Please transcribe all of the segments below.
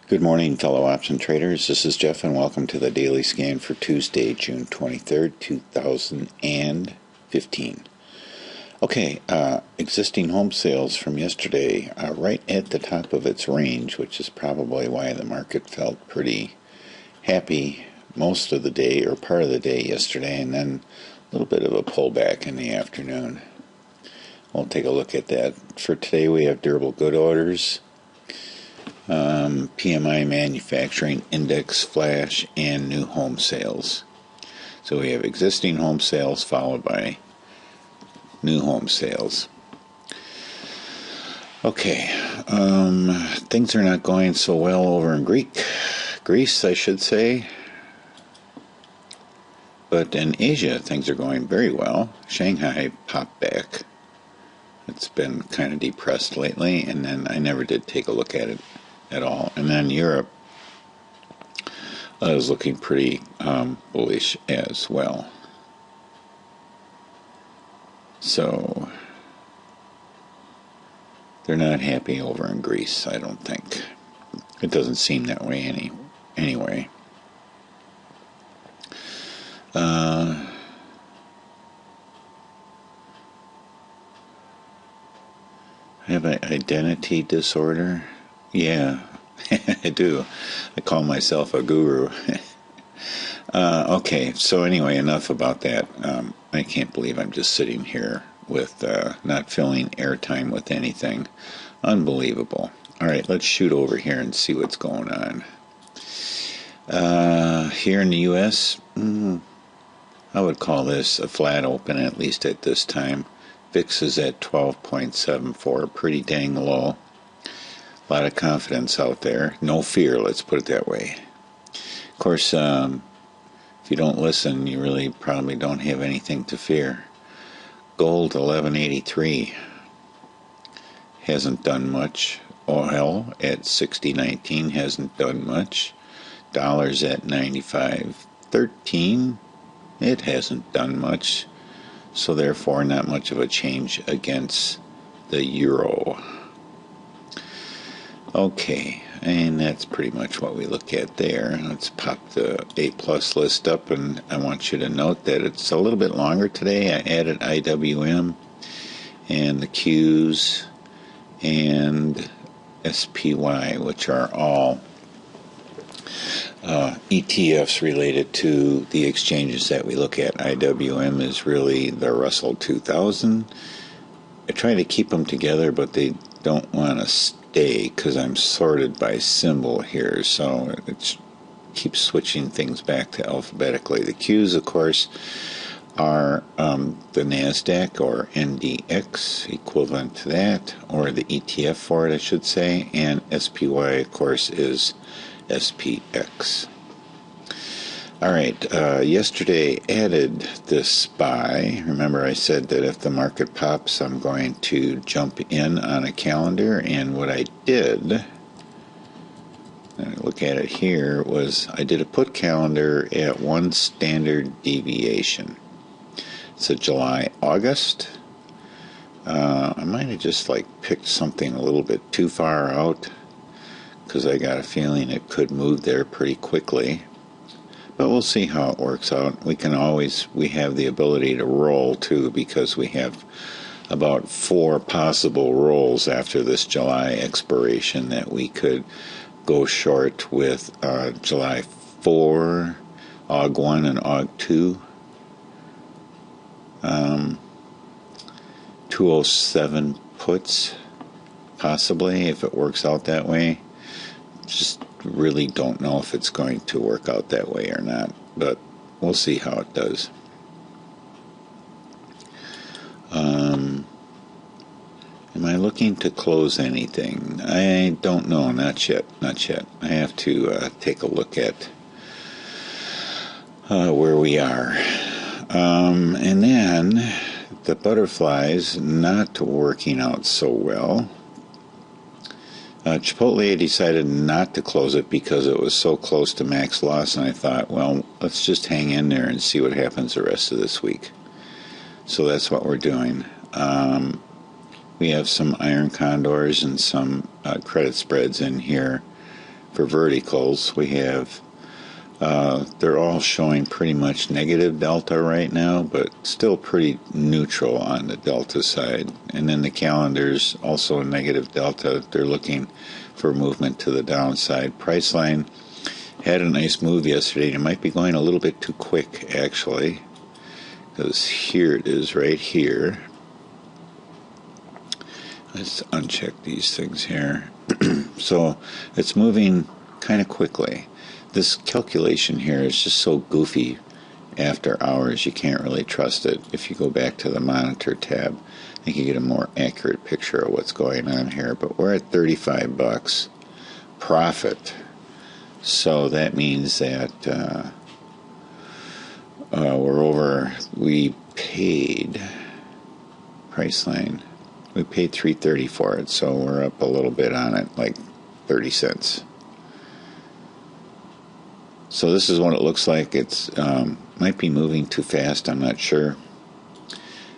Good morning, fellow option traders. This is Jeff, and welcome to the daily scan for Tuesday, June 23rd, 2015. Okay, existing home sales from yesterday are right at the top of its range, which is probably why the market felt pretty happy most of the day or part of the day yesterday, and then a little bit of a pullback in the afternoon. We'll take a look at that. For today, we have durable good orders, PMI manufacturing index flash, and new home sales. So we have existing home sales followed by new home sales. Okay, things are not going so well over in Greece, I should say. But in Asia, things are going very well. Shanghai popped back. It's been kind of depressed lately, and then I never did take a look at it at all. And then Europe is looking pretty bullish as well. So they're not happy over in Greece, I don't think. It doesn't seem that way anyway. I have an identity disorder. Yeah, I do. I call myself a guru. Okay, so anyway, enough about that. I can't believe I'm just sitting here with not filling airtime with anything. Unbelievable. All right, let's shoot over here and see what's going on. Here in the U.S., I would call this a flat open, at least at this time. VIX is at 12.74, pretty dang low. A lot of confidence out there. No fear, let's put it that way. Of course, if you don't listen, you really probably don't have anything to fear. Gold, 1183. Hasn't done much. Oil at 60.19 hasn't done much. Dollars at 95.13. It hasn't done much. So therefore, not much of a change against the euro. Okay, and that's pretty much what we look at there. Let's pop the A+ list up, and I want you to note that it's a little bit longer today. I added IWM and the Qs and SPY, which are all ETFs related to the exchanges that we look at. IWM is really the Russell 2000. I try to keep them together, but they don't want to stay because I'm sorted by symbol here, so it keeps switching things back to alphabetically. The Qs, of course, are the NASDAQ or NDX, equivalent to that, or the ETF for it, I should say, and SPY, of course, is SPX. All right, yesterday added this buy. Remember I said that if the market pops, I'm going to jump in on a calendar, and what I did, look at it here, was I did a put calendar at 1 standard deviation. It's a July-August. I might have just picked something a little bit too far out because I got a feeling it could move there pretty quickly. But we'll see how it works out. We have the ability to roll too, because we have about 4 possible rolls after this July expiration that we could go short with July 4, AUG 1, and AUG 2. 207 puts, possibly, if it works out that way. Just really don't know if it's going to work out that way or not, but we'll see how it does. Am I looking to close anything? I don't know, not yet. I have to take a look at where we are. And then the butterflies not working out so well. Chipotle decided not to close it because it was so close to max loss, and I thought, well, let's just hang in there and see what happens the rest of this week. So that's what we're doing. We have some iron condors and some credit spreads in here for verticals, we have, they're all showing pretty much negative delta right now, but still pretty neutral on the delta side. And then the calendars also a negative delta. They're looking for movement to the downside. Priceline had a nice move yesterday. It might be going a little bit too quick, actually, because here it is right here. Let's uncheck these things here. So it's moving kind of quickly. This calculation here is just so goofy after hours, you can't really trust it. If you go back to the monitor tab, I think you get a more accurate picture of what's going on here. But we're at 35 bucks profit. So that means that we paid Priceline. We paid $3.30 for it, so we're up a little bit on it, like 30 cents. So this is what it looks like. It's might be moving too fast. I'm not sure.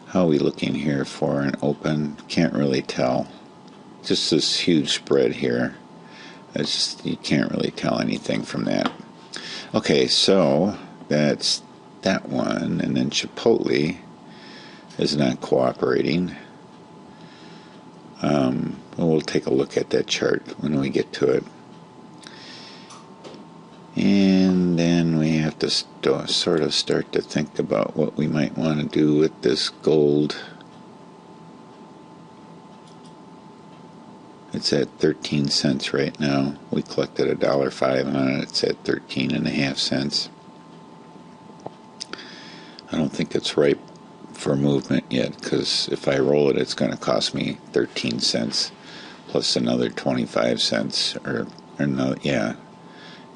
How are we looking here for an open? Can't really tell. Just this huge spread here. It's just, you can't really tell anything from that. Okay, so that's that one, and then Chipotle is not cooperating. We'll take a look at that chart when we get to it. And then we have to sort of start to think about what we might want to do with this gold. It's at 13 cents right now. We collected $1.05 on it. It's at 13.5 cents. I don't think it's ripe for movement yet, because if I roll it, it's going to cost me 13 cents plus another 25 cents, or no, yeah,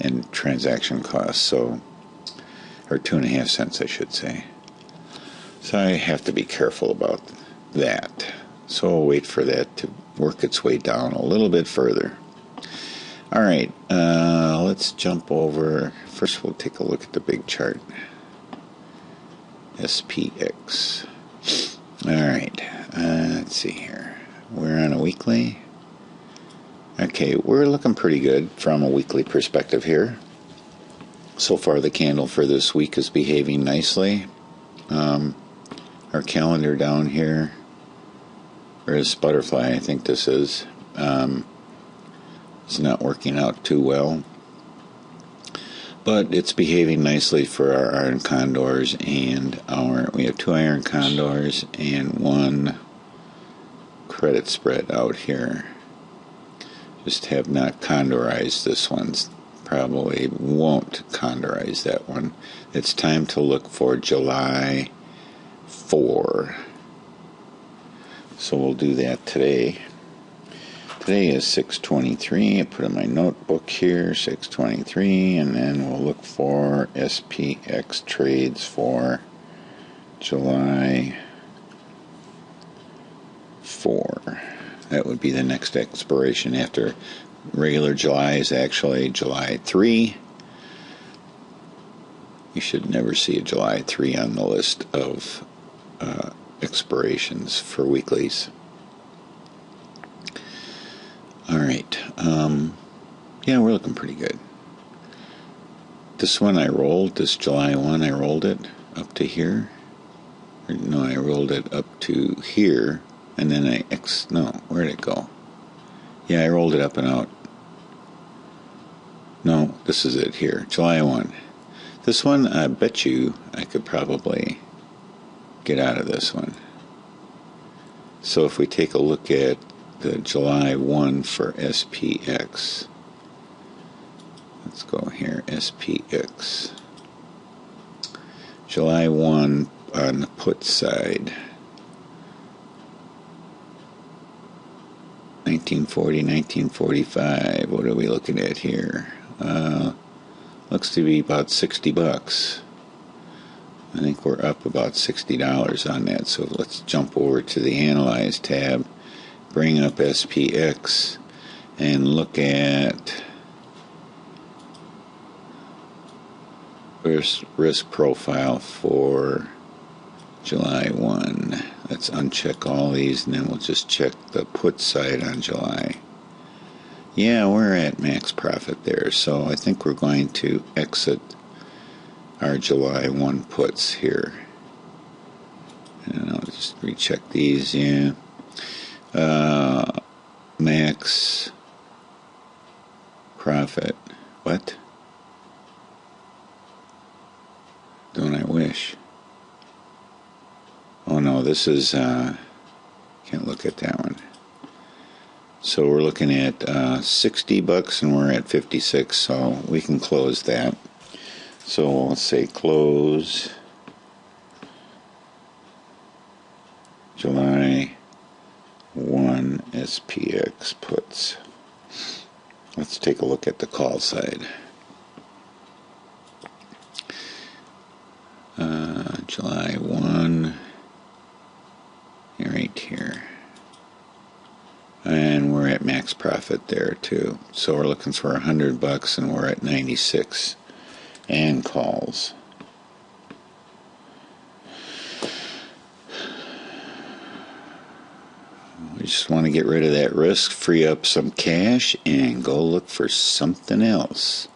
and transaction costs, so, or 2.5 cents, I should say. So I have to be careful about that. So I'll wait for that to work its way down a little bit further. All right, let's jump over. First, we'll take a look at the big chart. SPX. All right, let's see here. We're on a weekly. Okay, we're looking pretty good from a weekly perspective here. So far, the candle for this week is behaving nicely. Our calendar down here, or this butterfly, I think this is, it's not working out too well. But it's behaving nicely for our iron condors, and we have 2 iron condors and 1 credit spread out here. Just have not condorized this one. Probably won't condorize that one. It's time to look for July 4. So we'll do that today. Today is 6/23. I put in my notebook here, 6/23, and then we'll look for SPX trades for July 4. That would be the next expiration after regular July is actually July 3. You should never see a July 3 on the list of expirations for weeklies. All right. Yeah, we're looking pretty good. This one I rolled, this July 1, I rolled it up to here. No, I rolled it up to here, and then where'd it go? Yeah, I rolled it up and out. No, this is it here, July 1. This one, I bet you I could probably get out of this one. So if we take a look at the July 1 for SPX, let's go here, SPX. July 1 on the put side, 1940, 1945. What are we looking at here? Looks to be about 60 bucks. I think we're up about $60 on that. So let's jump over to the Analyze tab, bring up SPX, and look at risk profile for July 1. Let's uncheck all these, and then we'll just check the put side on July. Yeah, we're at max profit there, so I think we're going to exit our July 1 puts here. And I'll just recheck these, yeah. Max profit. What? Don't I wish? Oh no, this is, can't look at that one. So we're looking at $60 and we're at 56, so we can close that. So let's say close July 1 SPX puts. Let's take a look at the call side. July 1, right here. And we're at max profit there too. So we're looking for $100 and we're at 96. And calls. We just want to get rid of that risk, free up some cash, and go look for something else.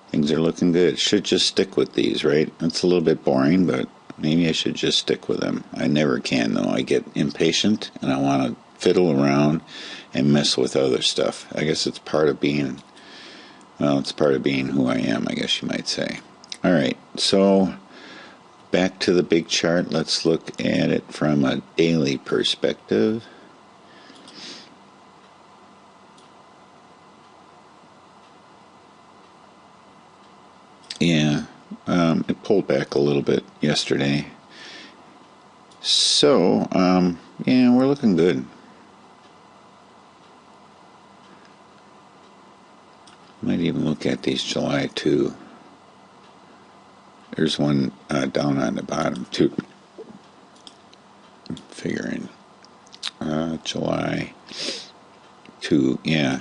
Things are looking good. Should just stick with these, right? It's a little bit boring, but maybe I should just stick with them. I never can, though. I get impatient, and I want to fiddle around and mess with other stuff. I guess it's part of being, well, it's part of being who I am, I guess you might say. All right, so back to the big chart. Let's look at it from a daily perspective. Yeah, it pulled back a little bit yesterday. So, yeah, we're looking good. Might even look at these July 2. There's one down on the bottom, too. I'm figuring. July 2, yeah.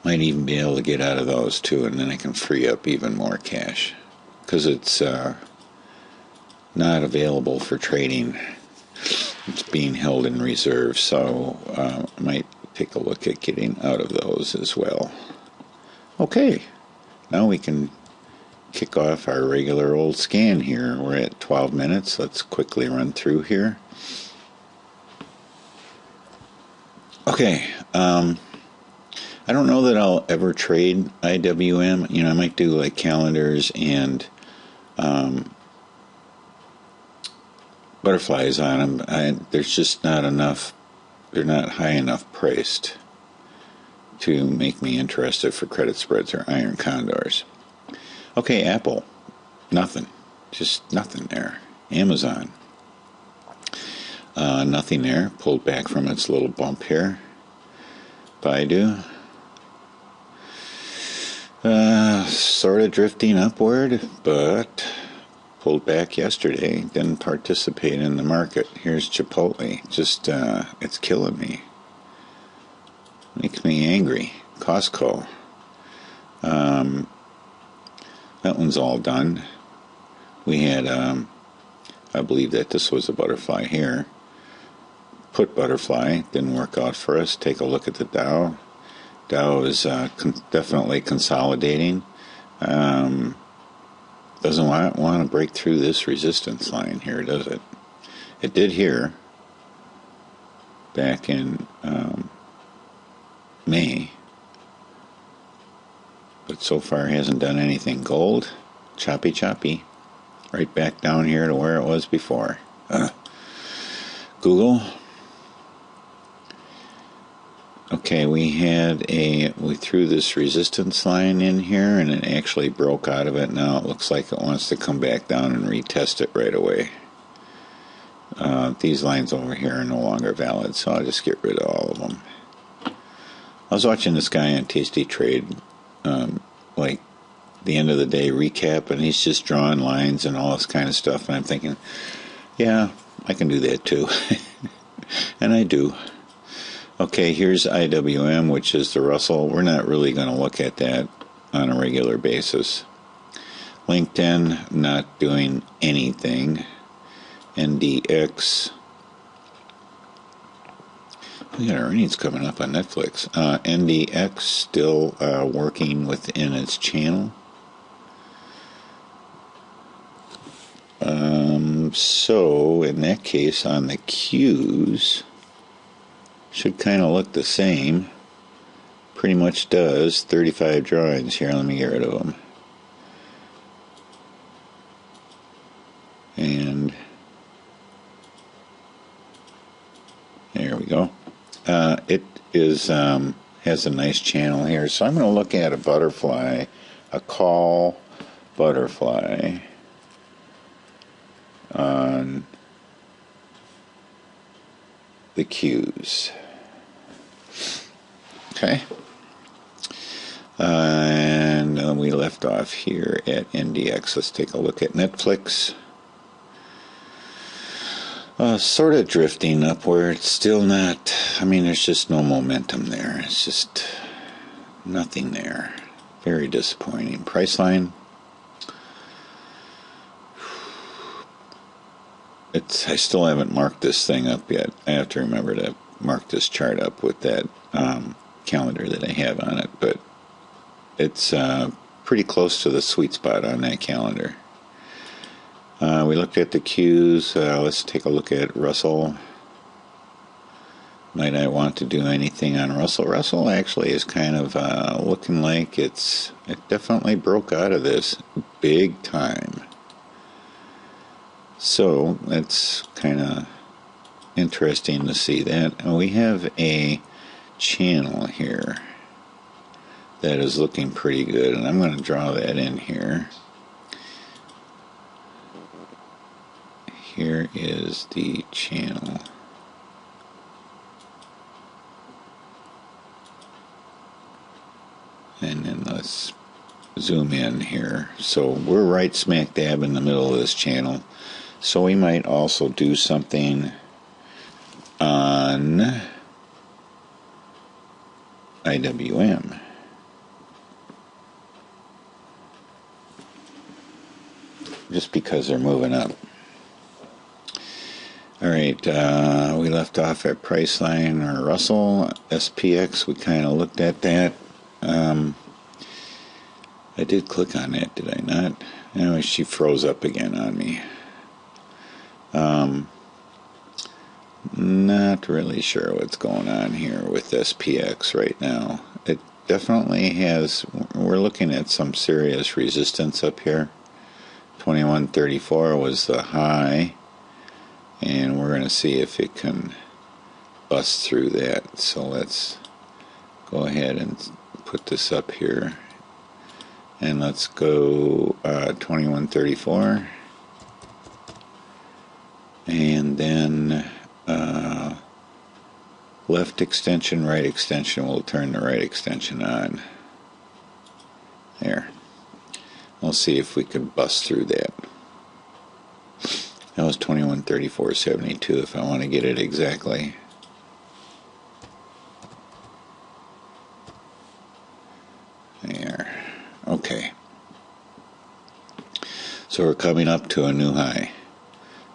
Might even be able to get out of those too, and then I can free up even more cash because it's not available for trading. It's being held in reserve, so I might take a look at getting out of those as well. Okay, now we can kick off our regular old scan here. We're at 12 minutes. Let's quickly run through here. Okay, I don't know that I'll ever trade IWM. You know, I might do like calendars and butterflies on them. There's just not enough. They're not high enough priced to make me interested for credit spreads or iron condors. Okay, Apple, nothing. Just nothing there. Amazon, nothing there. Pulled back from its little bump here. Baidu, sort of drifting upward, but pulled back yesterday. Didn't participate in the market. Here's Chipotle. Just, it's killing me. Makes me angry. Costco. That one's all done. We had, I believe that this was a butterfly here. Put butterfly. Didn't work out for us. Take a look at the Dow. Dow is definitely consolidating. Doesn't want to break through this resistance line here, does it? It did here back in May, but so far hasn't done anything. Gold, choppy, right back down here to where it was before. Google. Okay, we threw this resistance line in here and it actually broke out of it. Now it looks like it wants to come back down and retest it right away. These lines over here are no longer valid, so I'll just get rid of all of them. I was watching this guy on Tasty Trade, like the end of the day recap, and he's just drawing lines and all this kind of stuff, and I'm thinking, yeah, I can do that too. And I do. Okay, here's IWM, which is the Russell. We're not really going to look at that on a regular basis. LinkedIn, not doing anything. NDX. We got earnings coming up on Netflix. NDX still working within its channel. So in that case, on the Qs, should kind of look the same. Pretty much does. 35 drawings here. Let me get rid of them. And there we go. It is has a nice channel here. So I'm going to look at a butterfly, a call butterfly on the Qs. Okay. And we left off here at NDX. Let's take a look at Netflix. Sort of drifting upward. Still not, I mean, there's just no momentum there. It's just nothing there. Very disappointing. Priceline. I still haven't marked this thing up yet. I have to remember to mark this chart up with that calendar that I have on it. But it's pretty close to the sweet spot on that calendar. We looked at the Qs. Let's take a look at Russell. Might I want to do anything on Russell? Russell actually is kind of looking like it definitely broke out of this big time. So that's kind of interesting to see that. And we have a channel here that is looking pretty good, and I'm going to draw that in here. Here is the channel. And then let's zoom in here. So we're right smack dab in the middle of this channel. So we might also do something on IWM. Just because they're moving up. Alright, we left off at Priceline or Russell, SPX. We kind of looked at that. I did click on that, did I not? Anyway, she froze up again on me. Not really sure what's going on here with SPX right now. It definitely has, we're looking at some serious resistance up here. 2134 was the high, and we're going to see if it can bust through that. So let's go ahead and put this up here, and let's go 2134, and then left extension, right extension. We'll turn the right extension on. There. We'll see if we can bust through that. That was 2134.72 if I want to get it exactly. There. Okay. So we're coming up to a new high.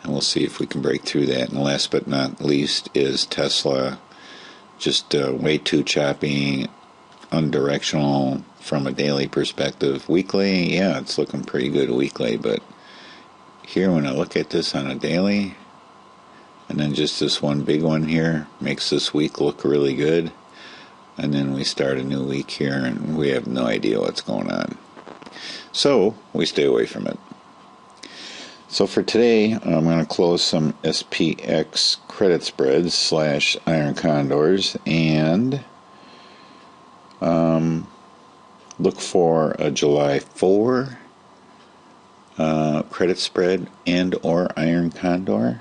And we'll see if we can break through that. And last but not least is Tesla. Just way too choppy, undirectional from a daily perspective. Weekly, yeah, it's looking pretty good weekly. But here, when I look at this on a daily, and then just this one big one here, makes this week look really good. And then we start a new week here, and we have no idea what's going on. So, we stay away from it. So for today, I'm going to close some SPX credit spreads / Iron Condors, and look for a July 4 credit spread and or Iron Condor.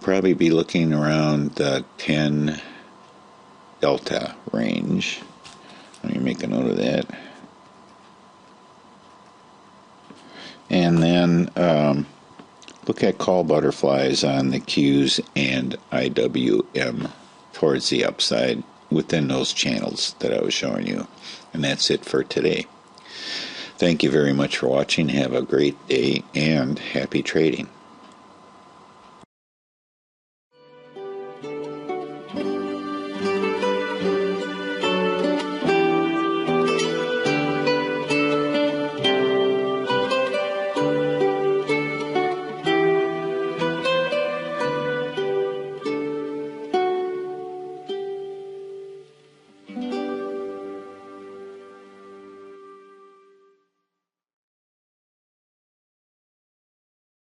Probably be looking around the 10 delta range. Let me make a note of that. And then look at call butterflies on the Qs and IWM towards the upside within those channels that I was showing you. And that's it for today. Thank you very much for watching. Have a great day and happy trading.